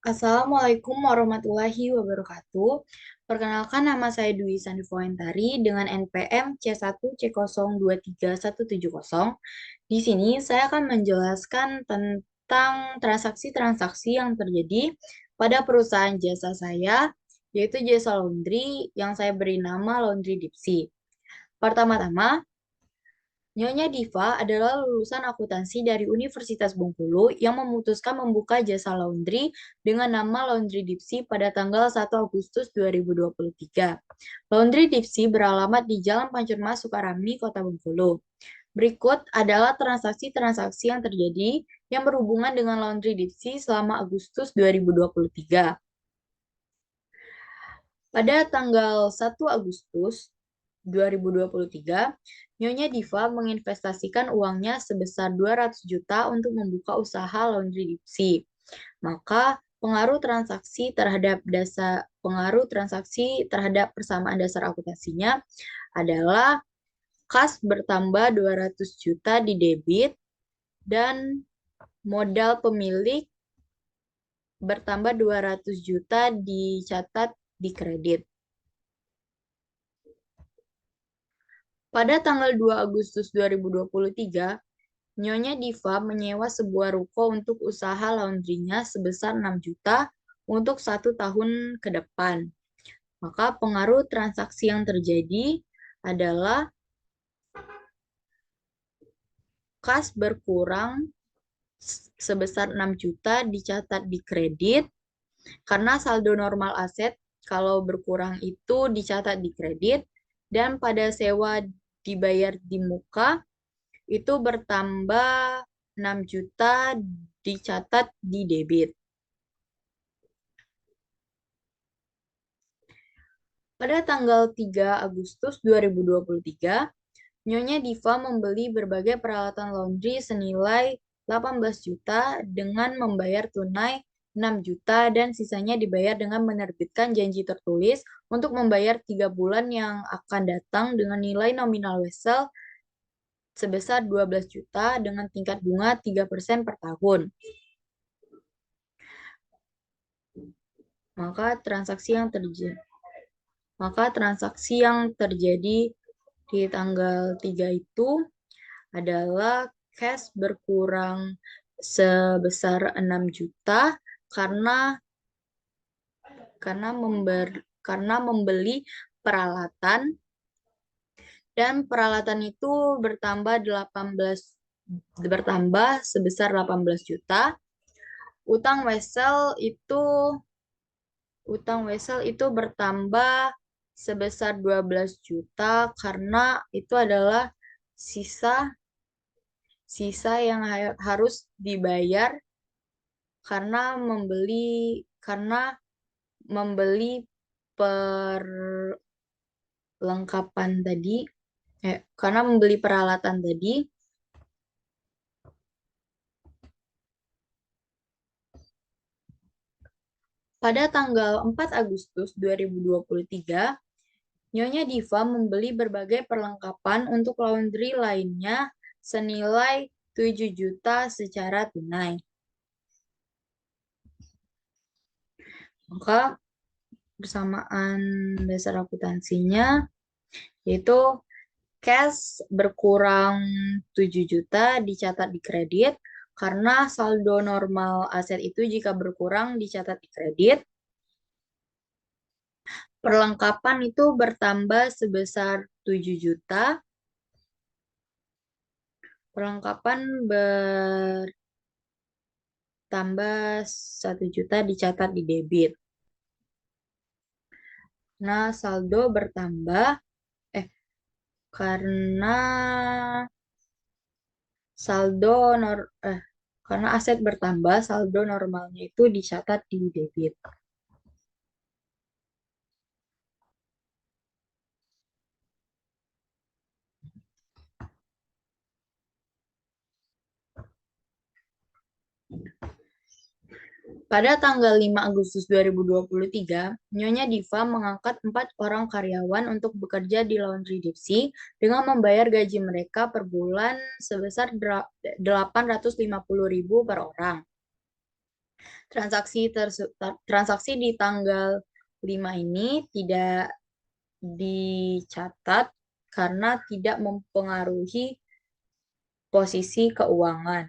Assalamualaikum warahmatullahi wabarakatuh. Perkenalkan nama saya Dwi Sandi Fuentari dengan NPM C1C023170. Di sini saya akan menjelaskan tentang transaksi-transaksi yang terjadi pada perusahaan jasa saya, yaitu jasa laundry yang saya beri nama Laundry Dipsy. Pertama-tama, Nyonya Diva adalah lulusan akuntansi dari Universitas Bengkulu yang memutuskan membuka jasa laundry dengan nama Laundry Dipsy pada tanggal 1 Agustus 2023. Laundry Dipsy beralamat di Jalan Pancurmas Sukarami, Kota Bengkulu. Berikut adalah transaksi-transaksi yang terjadi yang berhubungan dengan Laundry Dipsy selama Agustus 2023. Pada tanggal 1 Agustus 2023, Nyonya Diva menginvestasikan uangnya sebesar 200 juta untuk membuka usaha laundry Dipsy. Maka pengaruh transaksi terhadap persamaan dasar akuntansinya adalah kas bertambah 200 juta di debit dan modal pemilik bertambah 200 juta dicatat di kredit. Pada tanggal 2 Agustus 2023, Nyonya Diva menyewa sebuah ruko untuk usaha laundrynya sebesar 6 juta untuk 1 tahun ke depan. Maka pengaruh transaksi yang terjadi adalah kas berkurang sebesar 6 juta dicatat di kredit karena saldo normal aset kalau berkurang itu dicatat di kredit dan pada sewa dibayar di muka itu bertambah 6 juta dicatat di debit. Pada tanggal 3 Agustus 2023, Nyonya Diva membeli berbagai peralatan laundry senilai 18 juta dengan membayar tunai 6 juta dan sisanya dibayar dengan menerbitkan janji tertulis untuk membayar 3 bulan yang akan datang dengan nilai nominal wesel sebesar 12 juta dengan tingkat bunga 3% per tahun. Maka transaksi yang terjadi di tanggal 3 itu adalah cash berkurang sebesar 6 juta karena membeli peralatan dan peralatan itu bertambah sebesar 18 juta. Utang wesel itu bertambah sebesar 12 juta karena itu adalah sisa yang harus dibayar karena membeli perlengkapan tadi, karena membeli peralatan tadi. Pada tanggal 4 Agustus 2023, Nyonya Diva membeli berbagai perlengkapan untuk laundry lainnya senilai 7 juta secara tunai. Maka persamaan dasar akuntansinya yaitu cash berkurang 7 juta dicatat di kredit karena saldo normal aset itu jika berkurang dicatat di kredit. Perlengkapan itu bertambah sebesar 7 juta. Perlengkapan bertambah 1 juta dicatat di debit. Nah, saldo bertambah karena karena aset bertambah, saldo normalnya itu dicatat di debit. Pada tanggal 5 Agustus 2023, Nyonya Diva mengangkat 4 orang karyawan untuk bekerja di Laundry Dipsy dengan membayar gaji mereka per bulan sebesar 850.000 per orang. Transaksi di tanggal 5 ini tidak dicatat karena tidak mempengaruhi posisi keuangan.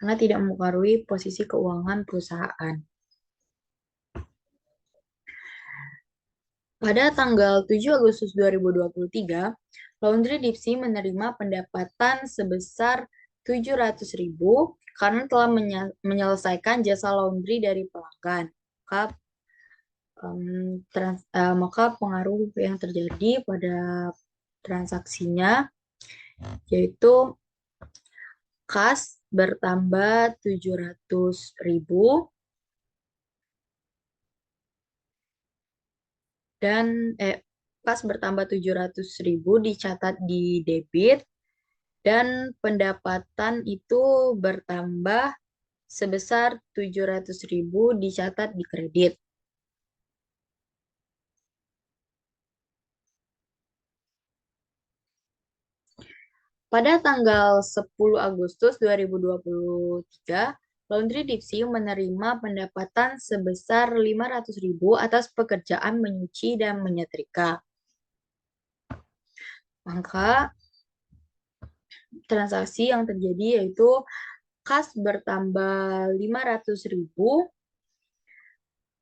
Karena tidak mempengaruhi posisi keuangan perusahaan. Pada tanggal 7 Agustus 2023, Laundry Dipsy menerima pendapatan sebesar 700.000 karena telah menyelesaikan jasa laundry dari pelanggan. Maka pengaruh yang terjadi pada transaksinya yaitu kas bertambah 700.000 dan kas bertambah 700.000 dicatat di debit dan pendapatan itu bertambah sebesar 700.000 dicatat di kredit. Pada tanggal 10 Agustus 2023, Laundry Dipsy menerima pendapatan sebesar 500.000 atas pekerjaan menyuci dan menyetrika. Maka transaksi yang terjadi yaitu kas bertambah 500.000,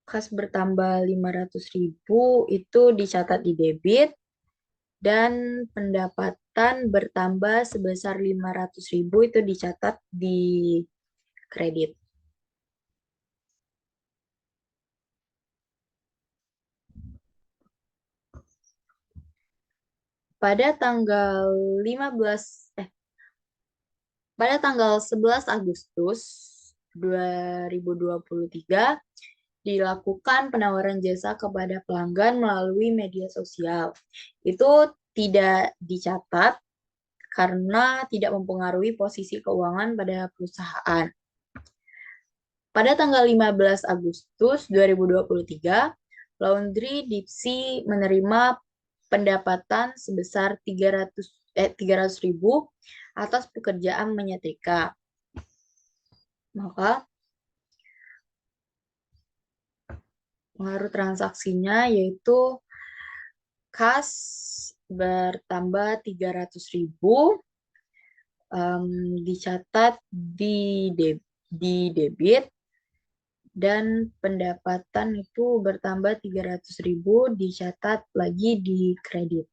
kas bertambah 500.000 itu dicatat di debit dan pendapatan bertambah sebesar 500.000 itu dicatat di kredit. Pada tanggal 11 Agustus 2023 dilakukan penawaran jasa kepada pelanggan melalui media sosial. Itu tidak dicatat karena tidak mempengaruhi posisi keuangan pada perusahaan. Pada tanggal 15 Agustus 2023, Laundry Dipsy menerima pendapatan sebesar 300.000 atas pekerjaan menyetrika. Maka pengaruh transaksinya yaitu kas bertambah 300.000 dicatat di debit dan pendapatan itu bertambah 300.000 dicatat lagi di kredit.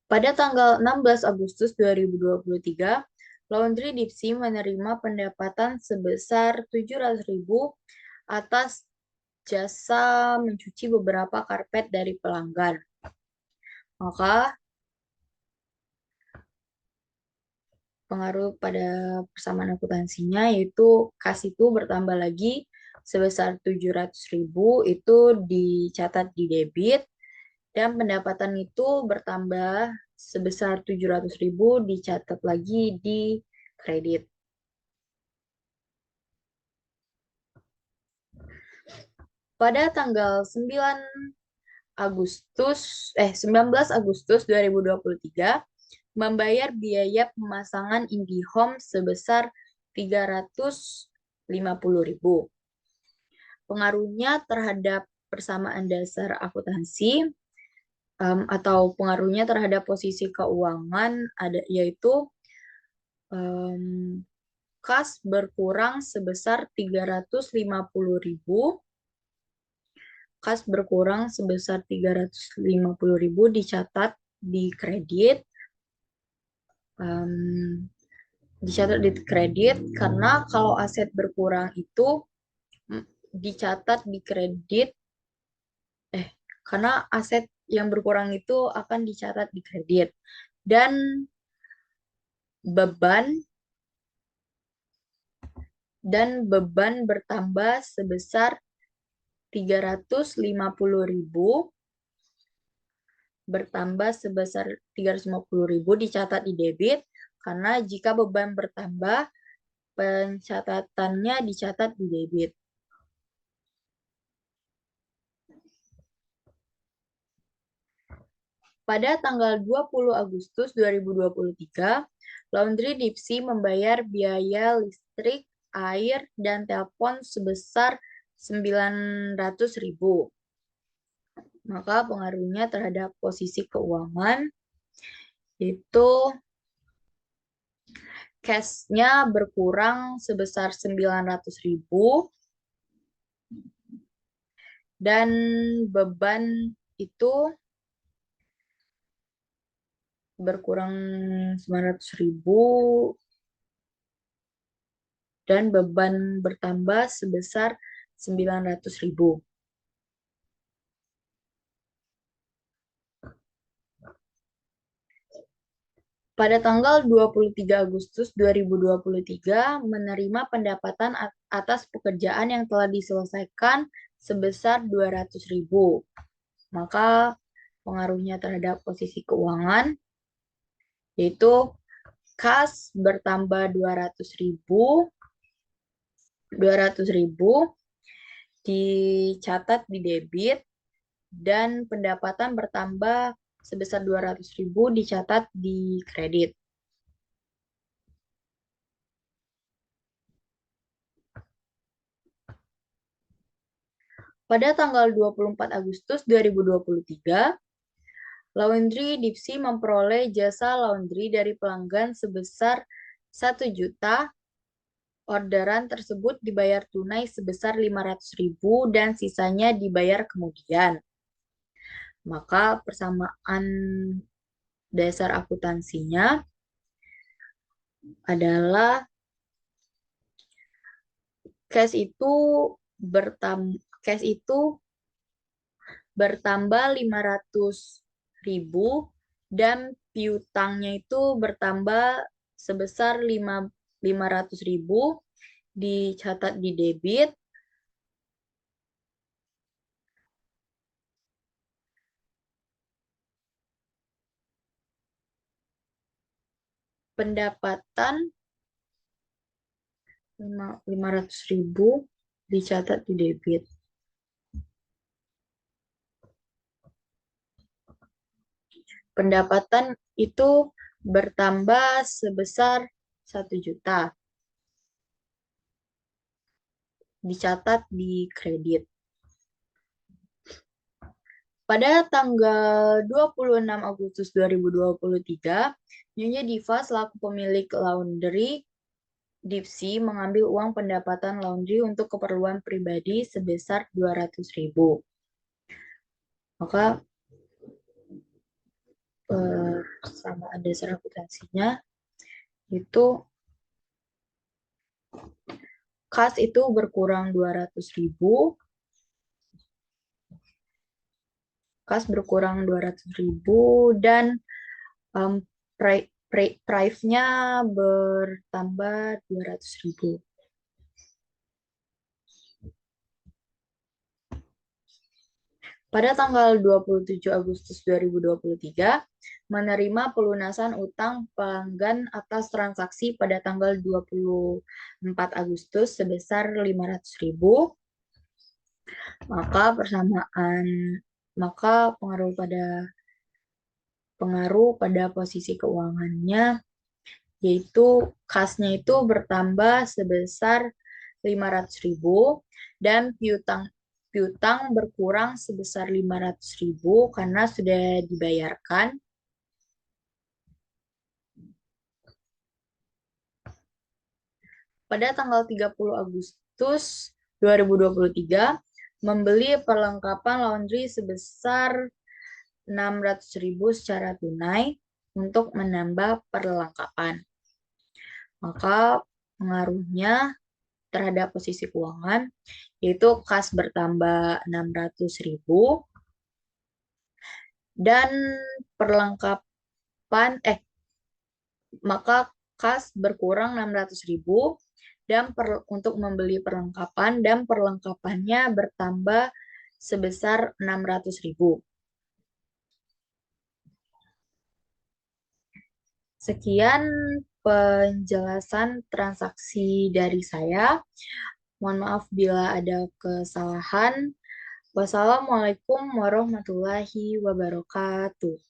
Pada tanggal 16 Agustus 2023, Laundry Dipsy menerima pendapatan sebesar 700.000 atas jasa mencuci beberapa karpet dari pelanggan. Maka pengaruh pada persamaan akuntansinya yaitu kas itu bertambah lagi sebesar 700.000 itu dicatat di debit dan pendapatan itu bertambah sebesar 700.000 dicatat lagi di kredit. Pada tanggal 19 Agustus 2023 membayar biaya pemasangan IndiHome sebesar 350.000. Pengaruhnya terhadap persamaan dasar akuntansi atau pengaruhnya terhadap posisi keuangan yaitu kas berkurang sebesar 350.000. Kas berkurang sebesar 350.000 dicatat di kredit. Dicatat di kredit karena kalau aset berkurang itu dicatat di kredit karena aset yang berkurang itu akan dicatat di kredit dan beban bertambah sebesar 350.000 bertambah sebesar 350.000 dicatat di debit karena jika beban bertambah pencatatannya dicatat di debit. Pada tanggal 20 Agustus 2023, Laundry Dipsy membayar biaya listrik, air, dan telepon sebesar 900.000. Maka pengaruhnya terhadap posisi keuangan itu cash-nya berkurang sebesar 900.000 dan beban itu berkurang 900.000 dan beban bertambah sebesar 900.000. Pada tanggal 23 Agustus 2023 menerima pendapatan atas pekerjaan yang telah diselesaikan sebesar 200.000. Maka pengaruhnya terhadap posisi keuangan yaitu kas bertambah 200.000 dicatat di debit dan pendapatan bertambah sebesar 200.000 dicatat di kredit. Pada tanggal 24 Agustus 2023, Laundry Dipsy memperoleh jasa laundry dari pelanggan sebesar 1 juta. Orderan tersebut dibayar tunai sebesar 500.000 dan sisanya dibayar kemudian. Maka persamaan dasar akuntansinya adalah cash itu bertambah 500.000 dan piutangnya itu bertambah sebesar 500.000 dicatat di debit. Pendapatan 500.000 dicatat di debit. Pendapatan itu bertambah sebesar 1 juta. Dicatat di kredit. Pada tanggal 26 Agustus 2023, Nyonya Diva selaku pemilik Laundry Dipsy mengambil uang pendapatan laundry untuk keperluan pribadi sebesar 200.000. Maka persamaan dasar akuntansinya itu kas itu berkurang 200.000. Kas berkurang 200.000 dan price-nya bertambah 200.000. Pada tanggal 27 Agustus 2023, menerima pelunasan utang pelanggan atas transaksi pada tanggal 24 Agustus sebesar 500.000. Maka pengaruh pada posisi keuangannya yaitu kasnya itu bertambah sebesar 500.000 dan piutang berkurang sebesar 500.000 karena sudah dibayarkan. Pada tanggal 30 Agustus 2023, membeli perlengkapan laundry sebesar 600.000 secara tunai untuk menambah perlengkapan. Maka pengaruhnya terhadap posisi keuangan yaitu kas bertambah 600.000 dan maka kas berkurang 600.000 dan untuk membeli perlengkapan dan perlengkapannya bertambah sebesar 600.000. Sekian penjelasan transaksi dari saya. Mohon maaf bila ada kesalahan. Wassalamualaikum warahmatullahi wabarakatuh.